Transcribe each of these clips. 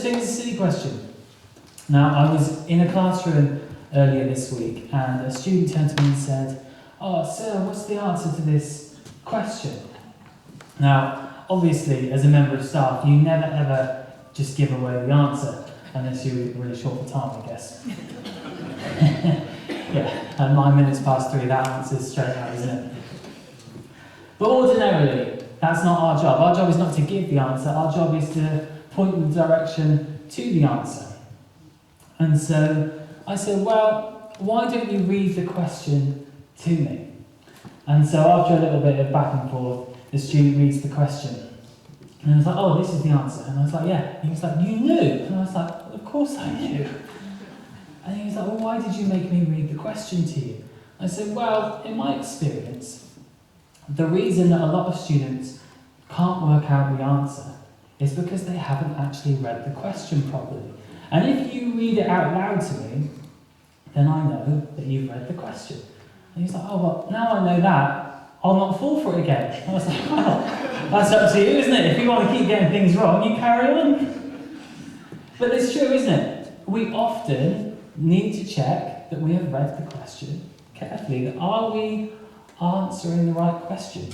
such thing as a silly question? Now, I was in a classroom earlier this week, and a student turned to me and said, "Oh, sir, what's the answer to this question?" Now, obviously, as a member of staff, you never ever just give away the answer, unless you're really short for time, I guess. Yeah, at 9 minutes past 3, that answer's straight out, isn't it? But ordinarily, that's not our job. Our job is not to give the answer. Our job is to point in the direction to the answer. And so I said, well, why don't you read the question to me? And so after a little bit of back and forth, the student reads the question. And I was like, oh, this is the answer. And I was like, yeah. He was like, you knew? And I was like, of course I knew. And he was like, well, why did you make me read the question to you? I said, well, in my experience, the reason that a lot of students can't work out the answer is because they haven't actually read the question properly. And if you read it out loud to me, then I know that you've read the question. And he's like, oh, well, now I know that, I'll not fall for it again. And I was like, well, that's up to you, isn't it? If you want to keep getting things wrong, you carry on. But it's true, isn't it? We often need to check that we have read the question carefully. That are we answering the right question?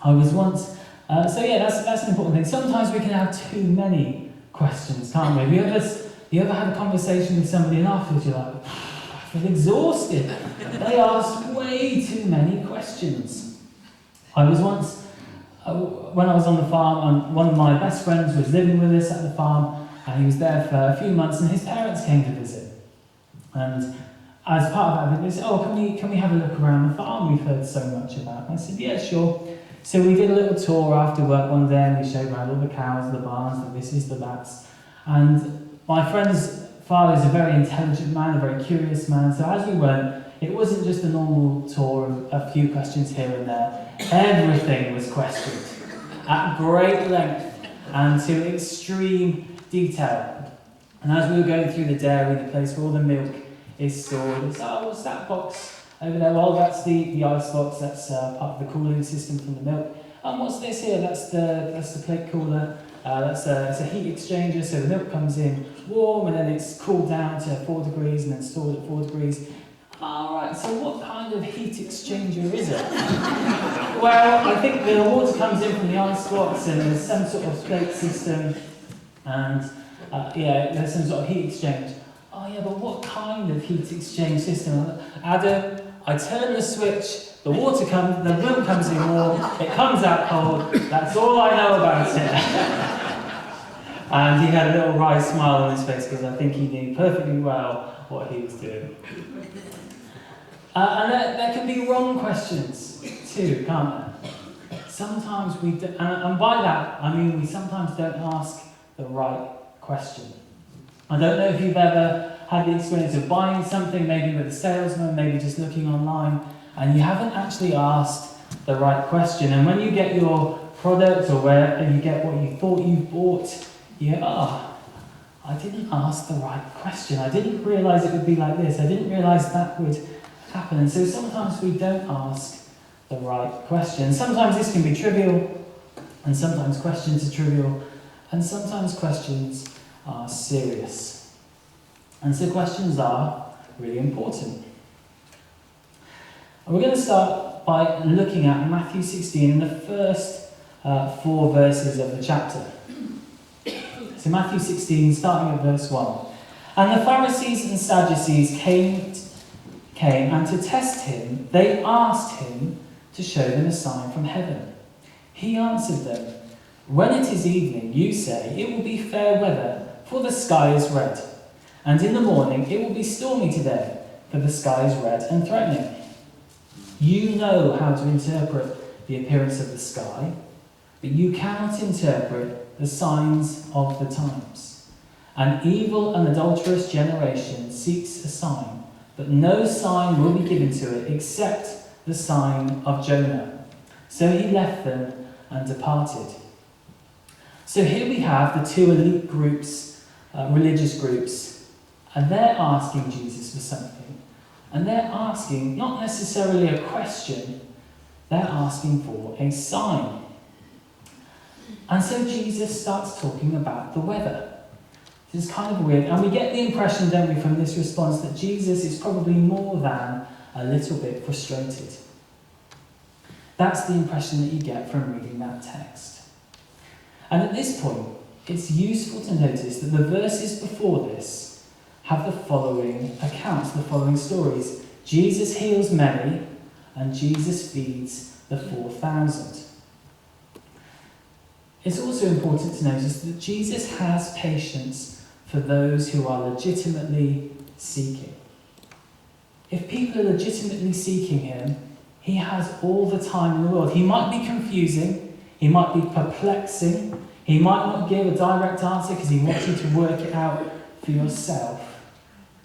I was once... so yeah, that's an important thing. Sometimes we can have too many questions, can't we? You ever had a conversation with somebody and afterwards you're like, I feel exhausted. They asked way too many questions. I was once, when I was on the farm, and one of my best friends was living with us at the farm, and he was there for a few months, and his parents came to visit. And as part of that, they said, oh, can we have a look around the farm we've heard so much about? And I said, yeah, sure. So we did a little tour after work one day, and we showed around all the cows, the barns, the thises, the that's. And my friend's father is a very intelligent man, a very curious man. So as we went, it wasn't just a normal tour of a few questions here and there. Everything was questioned at great length and to extreme detail. And as we were going through the dairy, the place where all the milk is stored, it's, oh, what's that box over there? Well, that's the ice box. That's part of the cooling system from the milk. And what's this here? That's the plate cooler. It's a heat exchanger, so the milk comes in warm and then it's cooled down to 4 degrees and then stored at 4 degrees. Alright, so what kind of heat exchanger is it? Well, I think the water comes in from the ice box and there's some sort of plate system and yeah, there's some sort of heat exchange. Oh yeah, but what kind of heat exchange system? Adam, I turn the switch, the milk comes in warm, it comes out cold, that's all I know about it. And he had a little wry smile on his face because I think he knew perfectly well what he was doing. And there can be wrong questions too, can't there? Sometimes we do, and by that I mean we sometimes don't ask the right question. I don't know if you've ever had the experience of buying something, maybe with a salesman, maybe just looking online, and you haven't actually asked the right question. And when you get your product or where you get what you thought you bought, you go, oh, I didn't ask the right question. I didn't realise it would be like this. I didn't realise that would happen. And so sometimes we don't ask the right question. Sometimes this can be trivial, and sometimes questions are trivial, and sometimes questions are serious. And so questions are really important. And we're going to start by looking at Matthew 16 in the first 4 verses of the chapter. So Matthew 16, starting at verse 1. And the Pharisees and Sadducees came and to test him, they asked him to show them a sign from heaven. He answered them, when it is evening, you say, it will be fair weather, for the sky is red. And in the morning, it will be stormy today, for the sky is red and threatening. You know how to interpret the appearance of the sky, but you cannot interpret the signs of the times. An evil and adulterous generation seeks a sign, but no sign will be given to it except the sign of Jonah. So he left them and departed. So here we have the 2 elite groups, religious groups, and they're asking Jesus for something. And they're asking not necessarily a question, they're asking for a sign. And so Jesus starts talking about the weather. This is kind of weird. And we get the impression, don't we, from this response that Jesus is probably more than a little bit frustrated. That's the impression that you get from reading that text. And at this point, it's useful to notice that the verses before this have the following accounts, the following stories. Jesus heals many, and Jesus feeds the 4,000. It's also important to notice that Jesus has patience for those who are legitimately seeking. If people are legitimately seeking him, he has all the time in the world. He might be confusing, he might be perplexing, he might not give a direct answer because he wants you to work it out for yourself.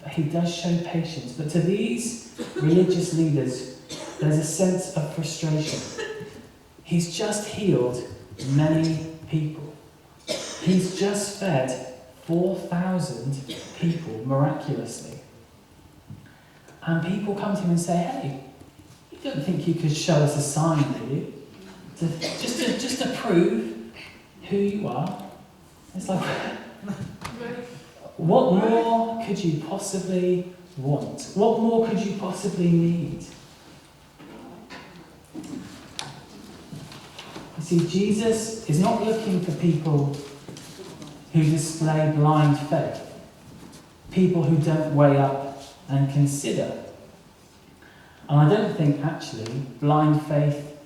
But he does show patience. But to these religious leaders, there's a sense of frustration. He's just healed many people. He's just fed 4,000 people miraculously. And people come to him and say, hey, you don't think you could show us a sign, do you? Just to prove who you are? It's like, what more could you possibly want? What more could you possibly need? You see, Jesus is not looking for people who display blind faith, people who don't weigh up and consider. And I don't think, actually, blind faith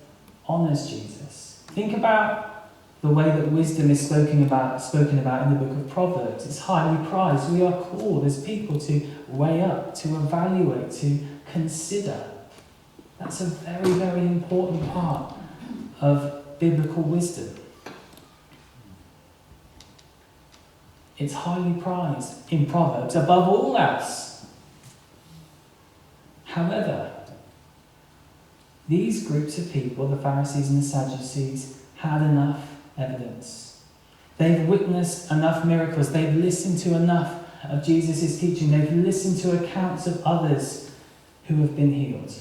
honours Jesus. Think about the way that wisdom is spoken about in the book of Proverbs. It's highly prized. We are called as people to weigh up, to evaluate, to consider. That's a very, very important part of biblical wisdom. It's highly prized in Proverbs above all else. However, these groups of people, the Pharisees and the Sadducees, had enough evidence. They've witnessed enough miracles. They've listened to enough of Jesus' teaching. They've listened to accounts of others who have been healed.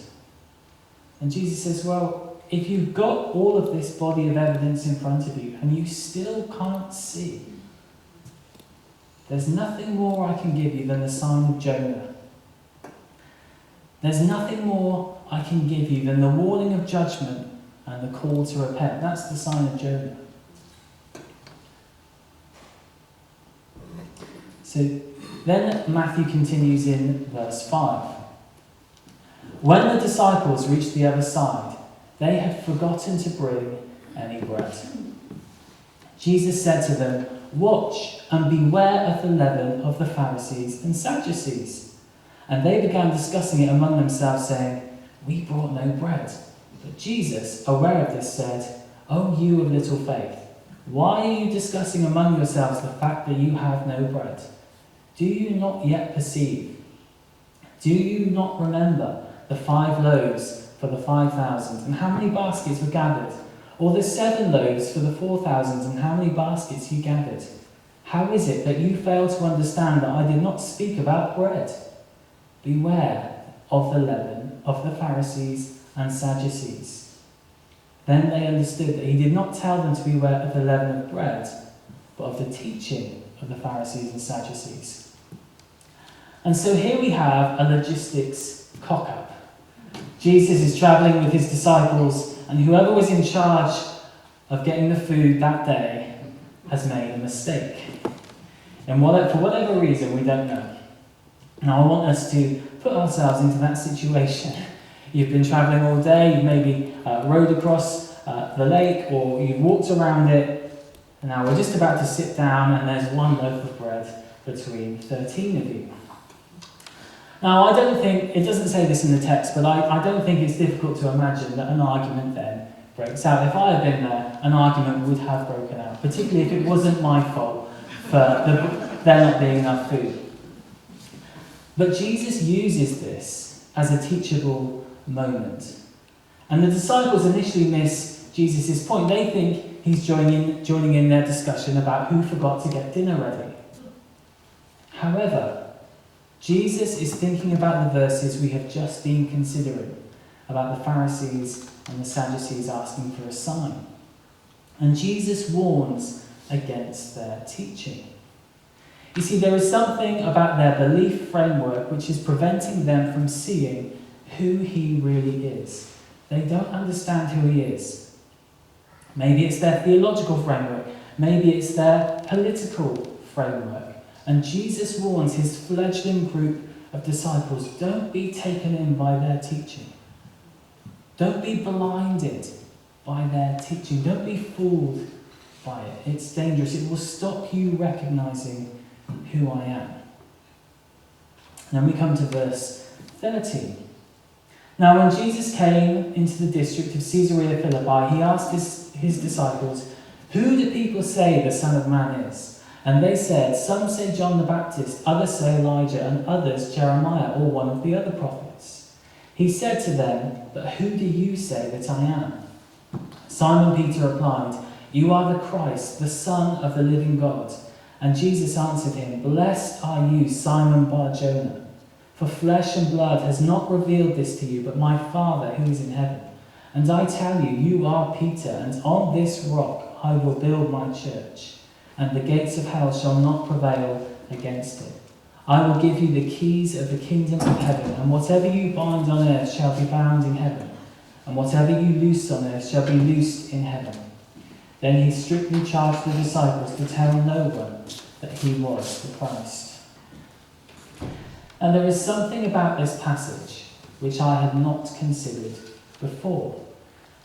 And Jesus says, well, if you've got all of this body of evidence in front of you and you still can't see, there's nothing more I can give you than the sign of Jonah. There's nothing more I can give you than the warning of judgment and the call to repent. That's the sign of Jonah. So then Matthew continues in verse 5. When the disciples reached the other side, they had forgotten to bring any bread. Jesus said to them, watch and beware of the leaven of the Pharisees and Sadducees. And they began discussing it among themselves, saying, we brought no bread. But Jesus, aware of this, said, O you of little faith, why are you discussing among yourselves the fact that you have no bread? Do you not yet perceive? Do you not remember the 5 loaves for the 5,000, and how many baskets were gathered? Or the 7 loaves for the 4,000, and how many baskets you gathered? How is it that you fail to understand that I did not speak about bread? Beware of the leaven of the Pharisees and Sadducees. Then they understood that he did not tell them to beware of the leaven of bread, but of the teaching of the Pharisees and Sadducees. And so here we have a logistics cock-up. Jesus is travelling with his disciples, and whoever was in charge of getting the food that day has made a mistake. And for whatever reason, we don't know. Now, I want us to put ourselves into that situation. You've been travelling all day, you've maybe rowed across the lake, or you've walked around it, and now we're just about to sit down, and there's 1 loaf of bread between 13 of you. Now, it doesn't say this in the text, but I don't think it's difficult to imagine that an argument then breaks out. If I had been there, an argument would have broken out, particularly if it wasn't my fault for there not being enough food. But Jesus uses this as a teachable moment. And the disciples initially miss Jesus' point. They think he's joining in their discussion about who forgot to get dinner ready. However, Jesus is thinking about the verses we have just been considering, about the Pharisees and the Sadducees asking for a sign. And Jesus warns against their teaching. You see, there is something about their belief framework which is preventing them from seeing who he really is. They don't understand who he is. Maybe it's their theological framework. Maybe it's their political framework. And Jesus warns his fledgling group of disciples, don't be taken in by their teaching. Don't be blinded by their teaching. Don't be fooled by it. It's dangerous. It will stop you recognizing who I am. And then we come to verse 13. Now when Jesus came into the district of Caesarea Philippi, he asked his disciples, who do people say the Son of Man is? And they said, some say John the Baptist, others say Elijah, and others Jeremiah or one of the other prophets. He said to them, but who do you say that I am? Simon Peter replied, you are the Christ, the Son of the living God. And Jesus answered him, blessed are you, Simon Bar-Jonah, for flesh and blood has not revealed this to you, but my Father who is in heaven. And I tell you, you are Peter, and on this rock I will build my church, and the gates of hell shall not prevail against it. I will give you the keys of the kingdom of heaven, and whatever you bind on earth shall be bound in heaven, and whatever you loose on earth shall be loosed in heaven. Then he strictly charged the disciples to tell no one that he was the Christ. And there is something about this passage which I had not considered before.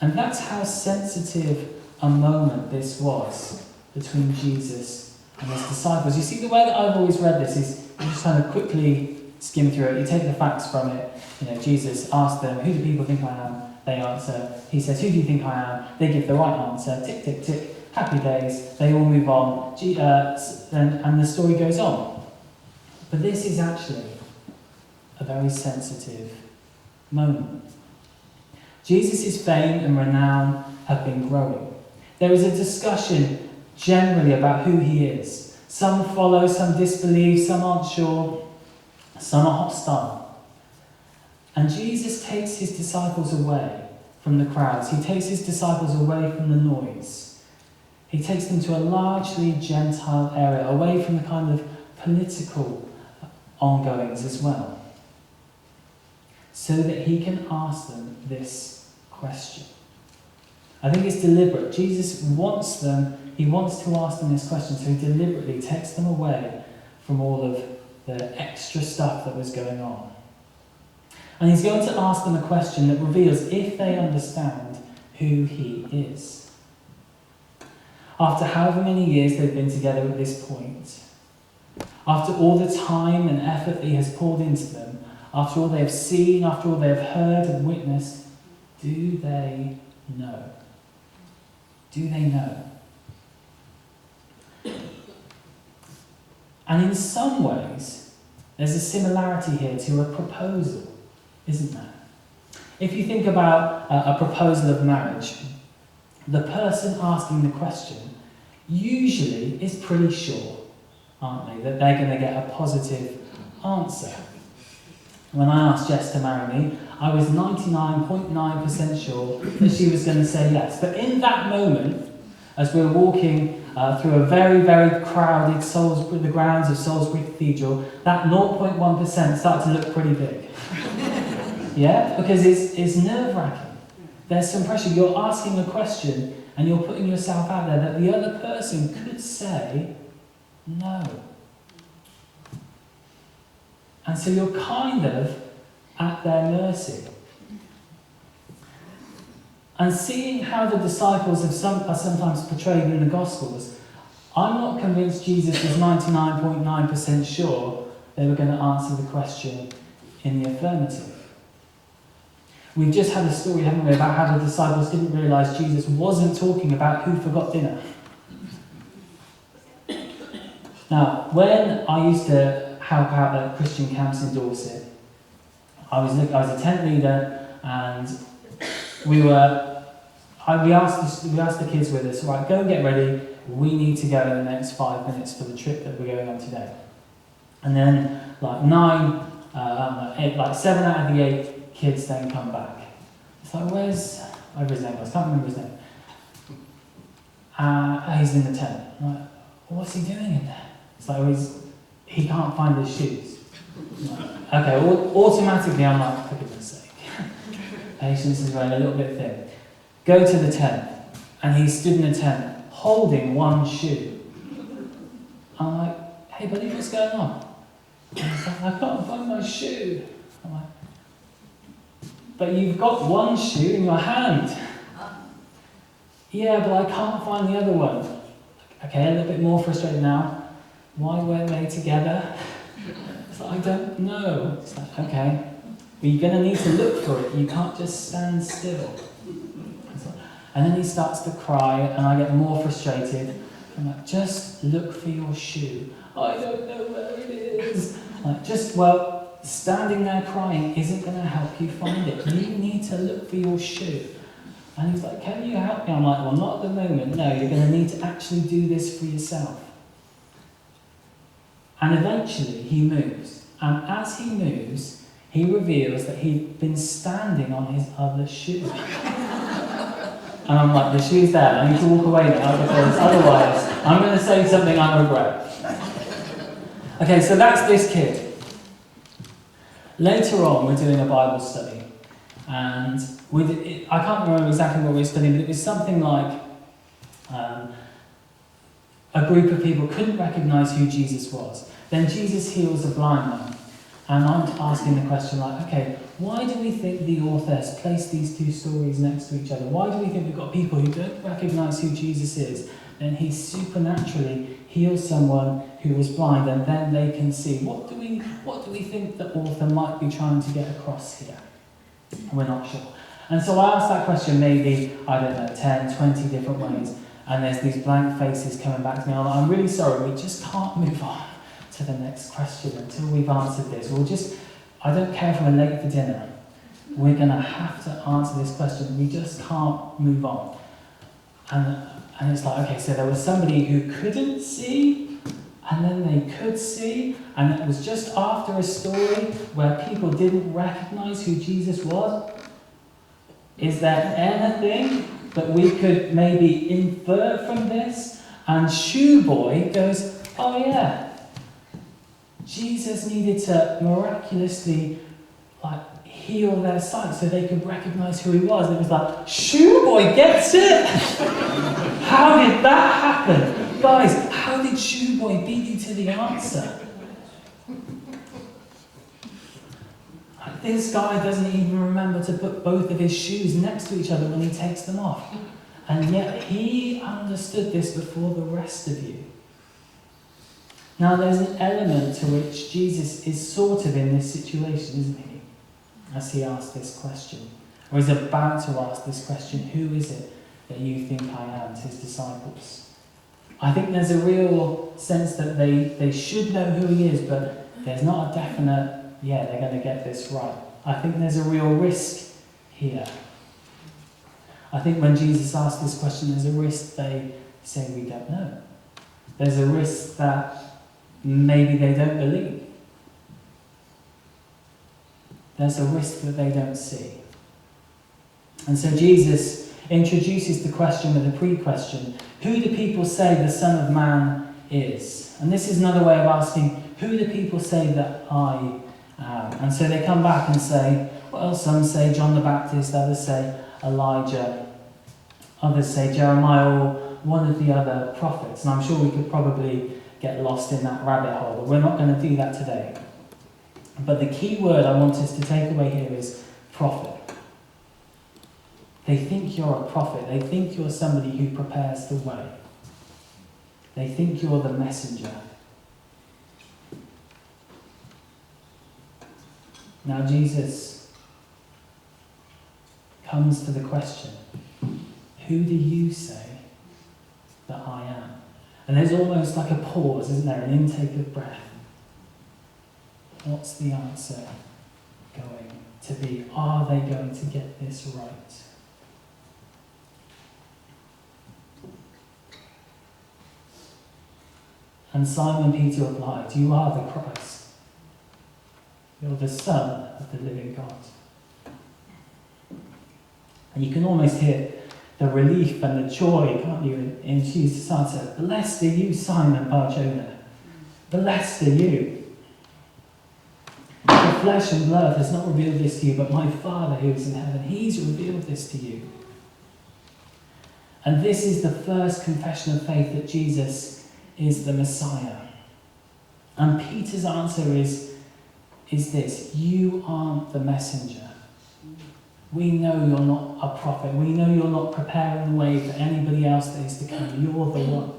And that's how sensitive a moment this was between Jesus and his disciples. You see, the way that I've always read this is you just kind of quickly skim through it. You take the facts from it. Jesus asked them, who do people think I am? They answer. He says, who do you think I am? They give the right answer. Tick, tick, tick. Happy days. They all move on. And the story goes on. But this is actually a very sensitive moment. Jesus' fame and renown have been growing. There is a discussion generally about who he is. Some follow, some disbelieve, some aren't sure, some are hostile. And Jesus takes his disciples away from the crowds. He takes his disciples away from the noise. He takes them to a largely Gentile area, away from the kind of political ongoings as well, so that he can ask them this question. I think it's deliberate. Jesus wants to ask them this question, so he deliberately takes them away from all of the extra stuff that was going on. And he's going to ask them a question that reveals if they understand who he is. After however many years they've been together at this point, after all the time and effort that he has poured into them, after all they have seen, after all they have heard and witnessed, do they know? Do they know? And in some ways, there's a similarity here to a proposal, isn't there? If you think about a proposal of marriage, the person asking the question usually is pretty sure, aren't they, that they're going to get a positive answer. When I asked Jess to marry me, I was 99.9% sure that she was going to say yes. But in that moment, as we were walking through a very, very crowded the grounds of Salisbury Cathedral, that 0.1% started to look pretty big. Yeah? Because it's nerve-wracking. There's some pressure. You're asking a question and you're putting yourself out there that the other person could say no. And so you're kind of at their mercy. And seeing how the disciples are sometimes portrayed in the Gospels, I'm not convinced Jesus was 99.9% sure they were going to answer the question in the affirmative. We've just had a story, haven't we, about how the disciples didn't realise Jesus wasn't talking about who forgot dinner. Now, when I used to help out at Christian camps in Dorset, I was a tent leader, and we asked the kids with us, right, go and get ready, we need to go in the next 5 minutes for the trip that we're going on today. And then like 7 out of the 8 kids then come back. It's like, whatever his name was, can't remember his name. He's in the tent. I'm like, what's he doing in there? It's like, he can't find his shoes. Okay, automatically I'm like, for goodness sake. Patience is running a little bit thin. Go to the tent. And he stood in the tent, holding one shoe. I'm like, hey buddy, what's going on? And he's like, I can't find my shoe. I'm like, but you've got one shoe in your hand. Yeah, but I can't find the other one. Okay, a little bit more frustrated now. Why weren't they together? It's like, I don't know. It's like, okay, but you're going to need to look for it. You can't just stand still. And then he starts to cry, and I get more frustrated. I'm like, just look for your shoe. I don't know where it is. Like, standing there crying isn't going to help you find it. You need to look for your shoe. And he's like, can you help me? I'm like, well, not at the moment. No, you're going to need to actually do this for yourself. And eventually he moves. And as he moves, he reveals that he'd been standing on his other shoe. And I'm like, the shoe's there. I need to walk away now because otherwise I'm going to say something I regret. Okay, so that's this kid. Later on, we're doing a Bible study. And I can't remember exactly what we were studying, but it was something like a group of people couldn't recognise who Jesus was. Then Jesus heals a blind man. And I'm asking the question like, okay, why do we think the author has placed these two stories next to each other? Why do we think we've got people who don't recognise who Jesus is, and he supernaturally heals someone who was blind and then they can see? What do we think the author might be trying to get across here? We're not sure. And so I asked that question maybe, 10, 20 different ways, and there's these blank faces coming back to me. I'm really sorry, we just can't move on to the next question until we've answered this. I don't care if we're late for dinner. We're going to have to answer this question. We just can't move on. And it's like, okay, so there was somebody who couldn't see, and then they could see, and it was just after a story where people didn't recognise who Jesus was. Is there anything that we could maybe infer from this? And Shoe Boy goes, oh yeah, Jesus needed to miraculously heal their sight so they could recognise who he was. And it was like, Shoe Boy gets it! How did that happen? Guys, how did Shoe Boy beat you to the answer? This guy doesn't even remember to put both of his shoes next to each other when he takes them off. And yet he understood this before the rest of you. Now there's an element to which Jesus is sort of in this situation, isn't he? As he asked this question. Or is about to ask this question, who is it that you think I am, to his disciples? I think there's a real sense that they should know who he is, but there's not a definite, yeah, they're going to get this right. I think there's a real risk here. I think when Jesus asked this question, there's a risk they say we don't know. There's a risk that maybe they don't believe. There's a risk that they don't see. And so Jesus introduces the question with a pre-question. Who do people say the Son of Man is? And this is another way of asking, who do people say that I am? And so they come back and say, well, some say John the Baptist, others say Elijah, others say Jeremiah, or one of the other prophets. And I'm sure we could probably get lost in that rabbit hole, but we're not going to do that today. But the key word I want us to take away here is prophet. They think you're a prophet. They think you're somebody who prepares the way. They think you're the messenger. Now Jesus comes to the question, who do you say that I am? And there's almost like a pause, isn't there? An intake of breath. What's the answer going to be? Are they going to get this right? And Simon Peter replied, you are the Christ. You're the Son of the living God. And you can almost hear the relief and the joy, can't you, in Jesus' answer. Blessed are you, Simon Bar-Jonah. Blessed are you. For flesh and blood has not revealed this to you, but my Father who is in heaven, he's revealed this to you. And this is the first confession of faith, that Jesus is the Messiah. And Peter's answer is this: you aren't the messenger. We know you're not a prophet. We know you're not preparing the way for anybody else that is to come. You're the one.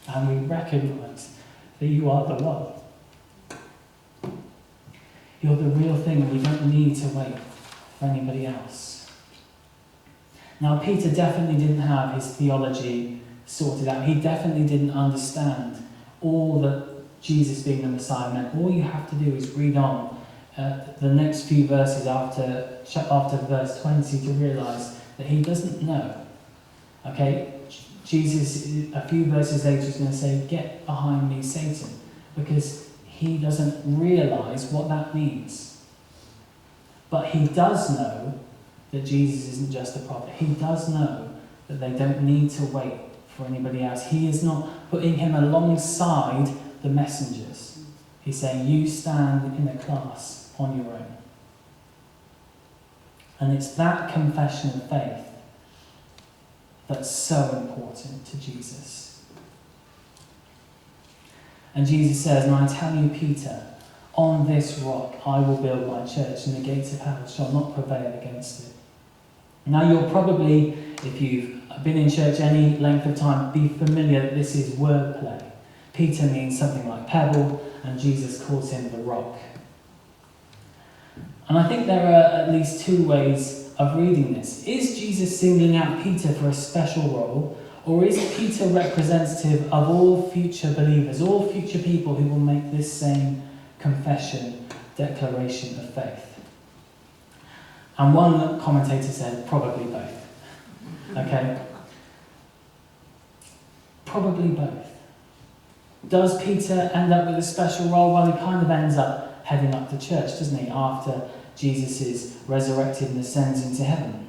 And we recognise that you are the one. You're the real thing. We don't need to wait for anybody else. Now, Peter definitely didn't have his theology sorted out. He definitely didn't understand all that Jesus being the Messiah meant. All you have to do is read on the next few verses after verse 20 to realise that he doesn't know. Okay? Jesus, a few verses later, is going to say, "Get behind me, Satan," because he doesn't realise what that means. But he does know that Jesus isn't just a prophet. He does know that they don't need to wait for anybody else. He is not putting him alongside the messengers. He's saying, you stand in a class on your own. And it's that confession of faith that's so important to Jesus. And Jesus says, "And I tell you, Peter, on this rock I will build my church, and the gates of hell shall not prevail against it." Now you'll probably, if you've been in church any length of time, be familiar that this is wordplay. Peter means something like pebble, and Jesus calls him the rock. And I think there are at least two ways of reading this. Is Jesus singling out Peter for a special role, or is Peter representative of all future believers, all future people who will make this same confession, declaration of faith? And one commentator said, probably both. Okay? Probably both. Does Peter end up with a special role? Well, he kind of ends up heading up the church, doesn't he, after Jesus is resurrected and ascends into heaven?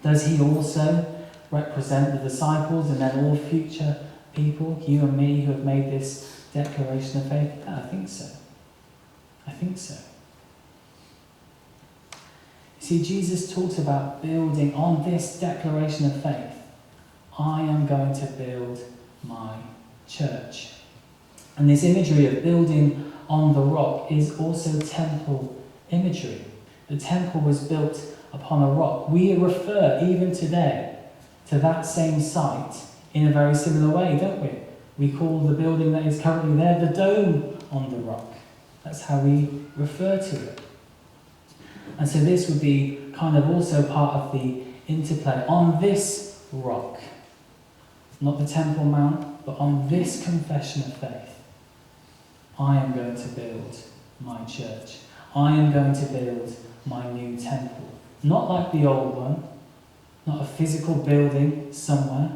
Does he also represent the disciples and then all future people, you and me, who have made this declaration of faith? Yeah, I think so. I think so. See, Jesus talks about building on this declaration of faith. I am going to build my church. And this imagery of building on the rock is also temple imagery. The temple was built upon a rock. We refer, even today, to that same site in a very similar way, don't we? We call the building that is currently there the dome on the rock. That's how we refer to it. And so this would be kind of also part of the interplay. On this rock, not the Temple Mount, but on this confession of faith, I am going to build my church. I am going to build my new temple. Not like the old one, not a physical building somewhere.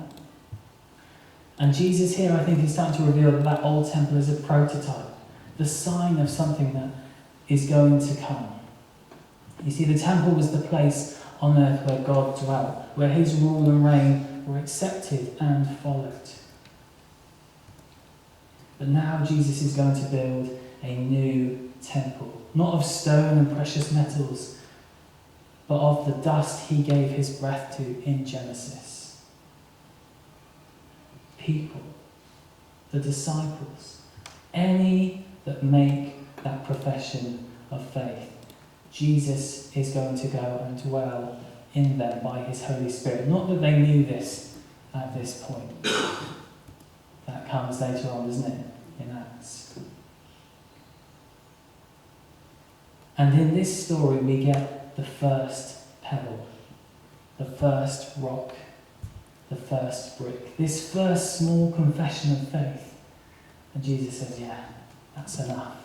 And Jesus here, I think, is starting to reveal that that old temple is a prototype, the sign of something that is going to come. You see, the temple was the place on earth where God dwelt, where his rule and reign were accepted and followed. But now Jesus is going to build a new temple, not of stone and precious metals, but of the dust he gave his breath to in Genesis. People, the disciples, any that make that profession of faith. Jesus is going to go and dwell in them by his Holy Spirit. Not that they knew this at this point. That comes later on, doesn't it, in Acts. And in this story we get the first pebble, the first rock, the first brick, this first small confession of faith. And Jesus says, yeah, that's enough.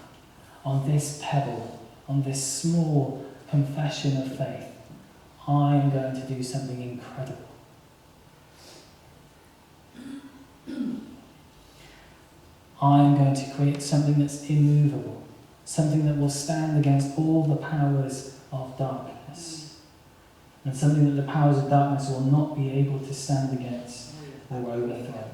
On this pebble, on this small confession of faith, I am going to do something incredible. I am going to create something that's immovable, something that will stand against all the powers of darkness, and something that the powers of darkness will not be able to stand against or overthrow.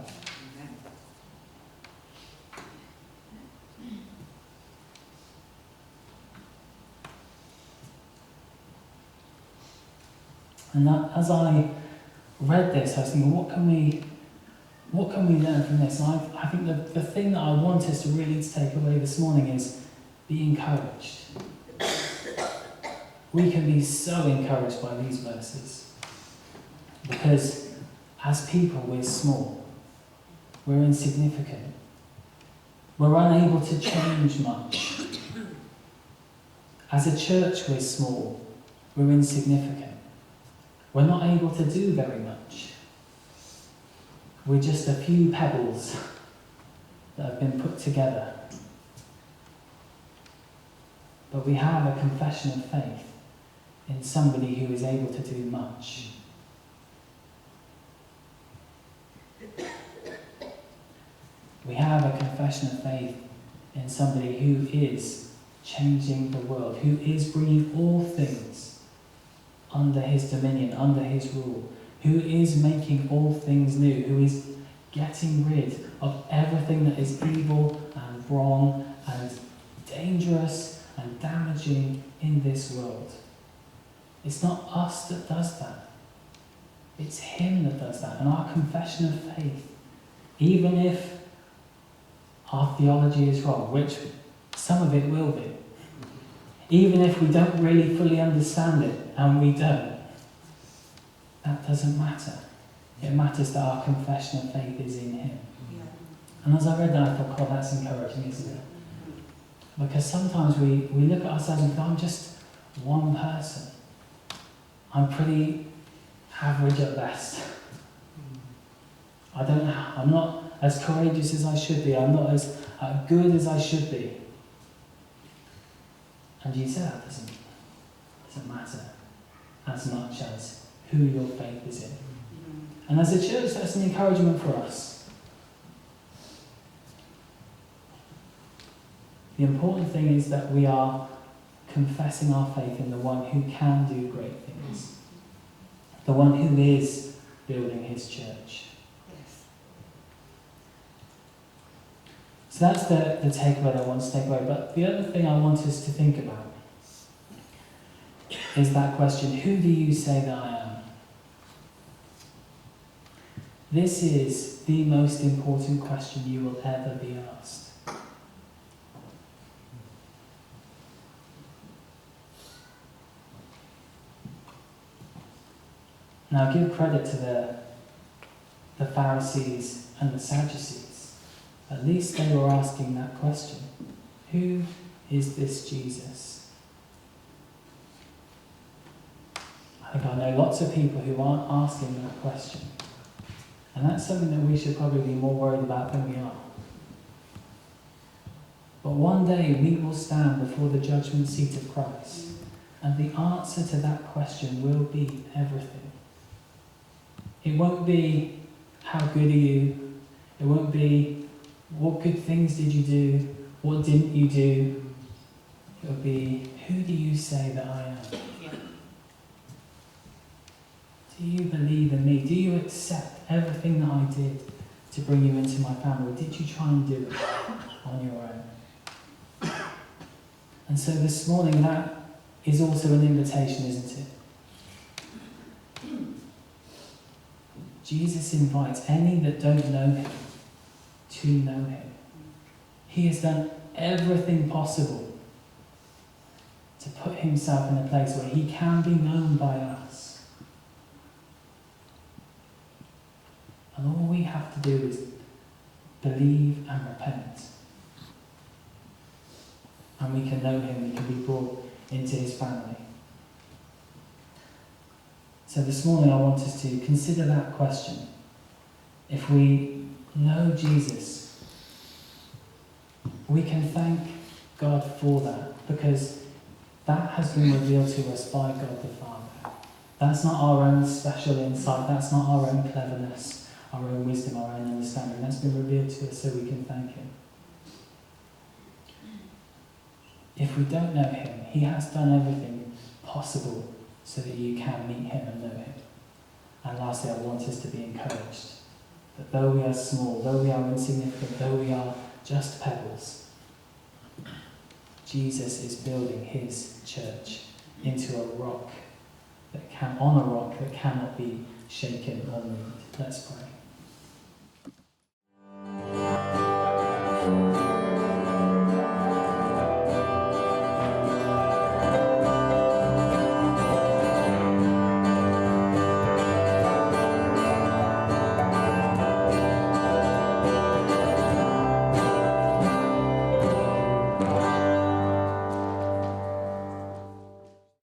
And as I read this, I was thinking, what can we learn from this? And I think the thing that I want us to really take away this morning is be encouraged. We can be so encouraged by these verses because as people we're small, we're insignificant, we're unable to change much. As a church we're small, we're insignificant, we're not able to do very much. We're just a few pebbles that have been put together. But we have a confession of faith in somebody who is able to do much. We have a confession of faith in somebody who is changing the world, who is bringing all things under his dominion, under his rule, who is making all things new, who is getting rid of everything that is evil and wrong and dangerous and damaging in this world. It's not us that does that. It's him that does that. And our confession of faith, even if our theology is wrong, which some of it will be, even if we don't really fully understand it, and we don't, that doesn't matter. It matters that our confession of faith is in him. Yeah. And as I read that, I thought, God, that's encouraging, isn't it? Because sometimes we look at ourselves and go, I'm just one person. I'm pretty average at best. I'm not as courageous as I should be. I'm not as good as I should be. And you say that doesn't matter as much as who your faith is in. And as a church, that's an encouragement for us. The important thing is that we are confessing our faith in the one who can do great things. The one who is building his church. Yes. So that's the takeaway that I want to take away. But the other thing I want us to think about is that question, who do you say that I am? This is the most important question you will ever be asked. Now give credit to the Pharisees and the Sadducees. At least they were asking that question. Who is this Jesus? I think I know lots of people who aren't asking that question. And that's something that we should probably be more worried about than we are. But one day we will stand before the judgment seat of Christ, and the answer to that question will be everything. It won't be, how good are you? It won't be, what good things did you do? What didn't you do? It will be, who do you say that I am? Yeah. Do you believe in me? Do you accept everything that I did to bring you into my family? Or did you try and do it on your own? And so this morning, that is also an invitation, isn't it? Jesus invites any that don't know him to know him. He has done everything possible to put himself in a place where he can be known by us. And all we have to do is believe and repent. And we can know him, we can be brought into his family. So this morning I want us to consider that question. If we know Jesus, we can thank God for that, because that has been revealed to us by God the Father. That's not our own special insight, that's not our own cleverness, our own wisdom, our own understanding. That's been revealed to us so we can thank him. If we don't know him, he has done everything possible so that you can meet him and know him. And lastly, I want us to be encouraged that though we are small, though we are insignificant, though we are just pebbles, Jesus is building his church into a rock on a rock that cannot be shaken or moved. Let's pray.